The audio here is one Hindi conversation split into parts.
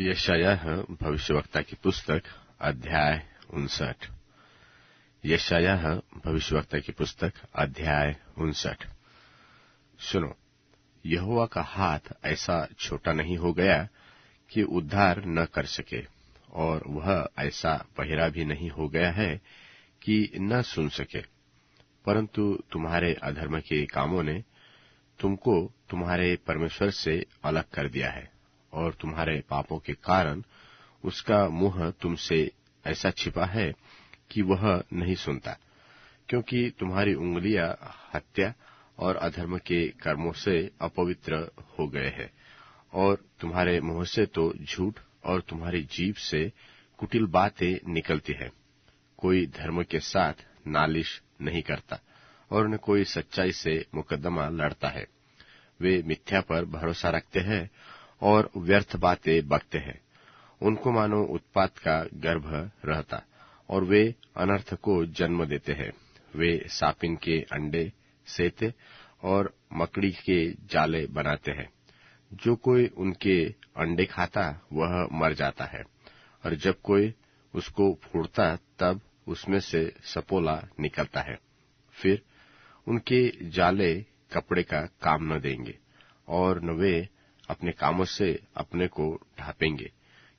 यशायाह भविष्यवक्ता की पुस्तक अध्याय 59। यशायाह भविष्यवक्ता की पुस्तक अध्याय 59। सुनो, यहोवा का हाथ ऐसा छोटा नहीं हो गया कि उद्धार न कर सके, और वह ऐसा बहिरा भी नहीं हो गया है कि न सुन सके। परंतु तुम्हारे अधर्म के कामों ने तुमको तुम्हारे परमेश्वर से अलग कर दिया है, और तुम्हारे पापों के कारण उसका मुंह तुमसे ऐसा छिपा है कि वह नहीं सुनता। क्योंकि तुम्हारी उंगलियां हत्या और अधर्म के कर्मों से अपवित्र हो गए हैं, और तुम्हारे मुंह से तो झूठ और तुम्हारी जीभ से कुटिल बातें निकलती है। कोई धर्म के साथ नालिश नहीं करता, और न कोई सच्चाई से मुकदमा लड़ता है। वे मिथ्या पर भरोसा रखते हैं और व्यर्थ बातें बकते हैं। उनको मानो उत्पात का गर्भ रहता, और वे अनर्थ को जन्म देते हैं। वे सापिन के अंडे सेते और मकड़ी के जाले बनाते हैं। जो कोई उनके अंडे खाता वह मर जाता है, और जब कोई उसको फोड़ता तब उसमें से सपोला निकलता है। फिर उनके जाले कपड़े का काम न देंगे, और न वे अपने कामों से अपने को ढांपेंगे,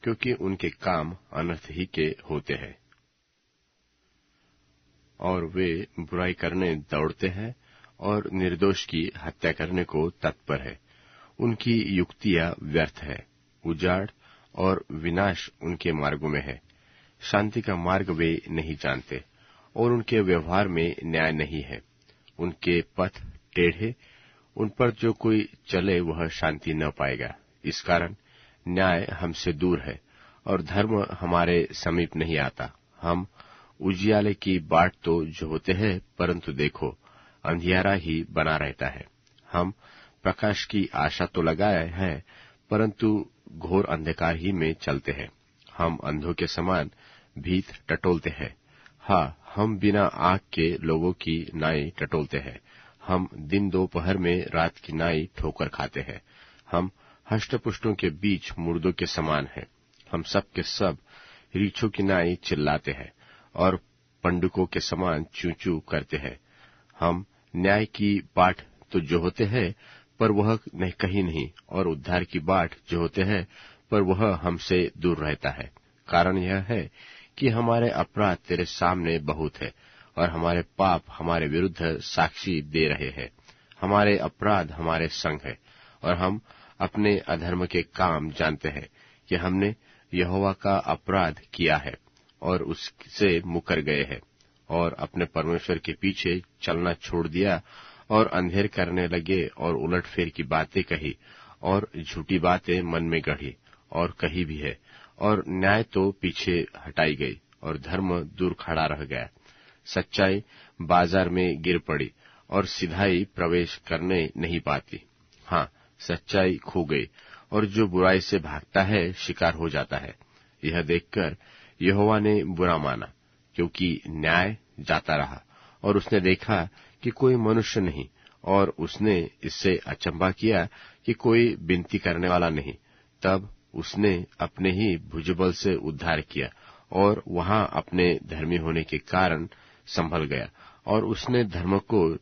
क्योंकि उनके काम अनर्थ ही के होते हैं। और वे बुराई करने दौड़ते हैं और निर्दोष की हत्या करने को तत्पर है। उनकी युक्तियां व्यर्थ है, उजाड़ और विनाश उनके मार्गों में है। शांति का मार्ग वे नहीं जानते, और उनके व्यवहार में न्याय नहीं है। उनके पथ टेढ़े, उन पर जो कोई चले वह शांति न पाएगा। इस कारण न्याय हमसे दूर है, और धर्म हमारे समीप नहीं आता। हम उजियाले की बाट तो जोहते हैं, परंतु देखो, अंधियारा ही बना रहता है। हम प्रकाश की आशा तो लगाए हैं, परंतु घोर अंधकार ही में चलते हैं। हम अंधों के समान भीत टटोलते हैं। हाँ, हम बिना आँख के लोगों की नाई टटोलते हैं। हम दिन दोपहर में रात की नाई ठोकर खाते हैं। हम हष्टपुष्टों के बीच मुर्दों के समान हैं। हम सब के सब रीछों की नाई चिल्लाते हैं, और पंडुकों के समान चू चू करते हैं। हम न्याय की बाट तो जोहते हैं, पर वह कहीं नहीं, और उद्धार की बाट जोहते हैं, पर वह हमसे दूर रहता है। कारण यह है कि हमारे अपराध तेरे सामने बहुत है, और हमारे पाप हमारे विरुद्ध साक्षी दे रहे हैं। हमारे अपराध हमारे संग है, और हम अपने अधर्म के काम जानते हैं कि हमने यहोवा का अपराध किया है, और उससे मुकर गए हैं, और अपने परमेश्वर के पीछे चलना छोड़ दिया, और अंधेर करने लगे, और उलटफेर की बातें कही, और झूठी बातें मन में गढ़ी और कही भी है। और न्याय तो पीछे हटाई गई, और धर्म दूर खड़ा रह गया। सच्चाई बाजार में गिर पड़ी, और सिधाई प्रवेश करने नहीं पाती। हाँ, सच्चाई खो गई, और जो बुराई से भागता है शिकार हो जाता है। यह देखकर यहोवा ने बुरा माना, क्योंकि न्याय जाता रहा, और उसने देखा कि कोई मनुष्य नहीं, और उसने इससे अचंभा किया कि कोई विनती करने वाला नहीं। तब उसने अपने ही भुजबल से उद्धार किया, और वहां अपने धर्मी होने के कारण संभल गया। और उसने धर्म को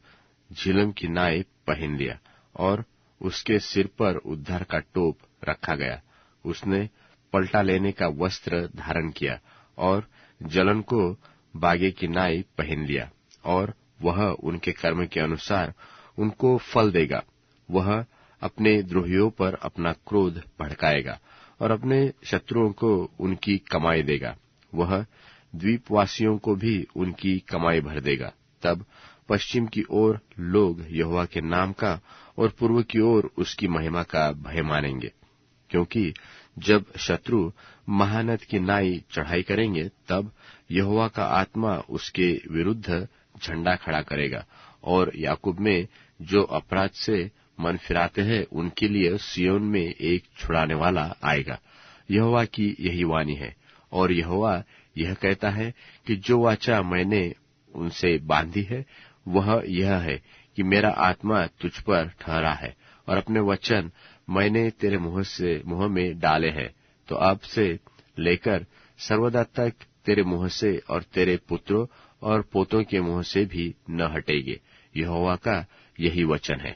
झिलम की नाई पहन लिया, और उसके सिर पर उद्धार का टोप रखा गया। उसने पलटा लेने का वस्त्र धारण किया, और जलन को बागे की नाई पहन लिया, और वह उनके कर्म के अनुसार उनको फल देगा। वह अपने द्रोहियों पर अपना क्रोध भड़काएगा, और अपने शत्रुओं को उनकी कमाई देगा। वह द्वीपवासियों को भी उनकी कमाई भर देगा। तब पश्चिम की ओर लोग यहोवा के नाम का, और पूर्व की ओर उसकी महिमा का भय मानेंगे। क्योंकि जब शत्रु महानद की नाई चढ़ाई करेंगे, तब यहोवा का आत्मा उसके विरुद्ध झंडा खड़ा करेगा, और याकूब में जो अपराध से मन फिराते हैं उनके लिए सियोन में एक छुड़ाने वाला आएगा। यहोवा की यही वाणी है। और यहोवा यह कहता है कि जो वाचा मैंने उनसे बांधी है वह यह है कि मेरा आत्मा तुझ पर ठहरा है, और अपने वचन मैंने तेरे मुंह में डाले हैं। तो आपसे लेकर सर्वदा तक तेरे मुंह से और तेरे पुत्रों और पोतों के मुंह से भी न हटेगी। यहोवा का यही वचन है।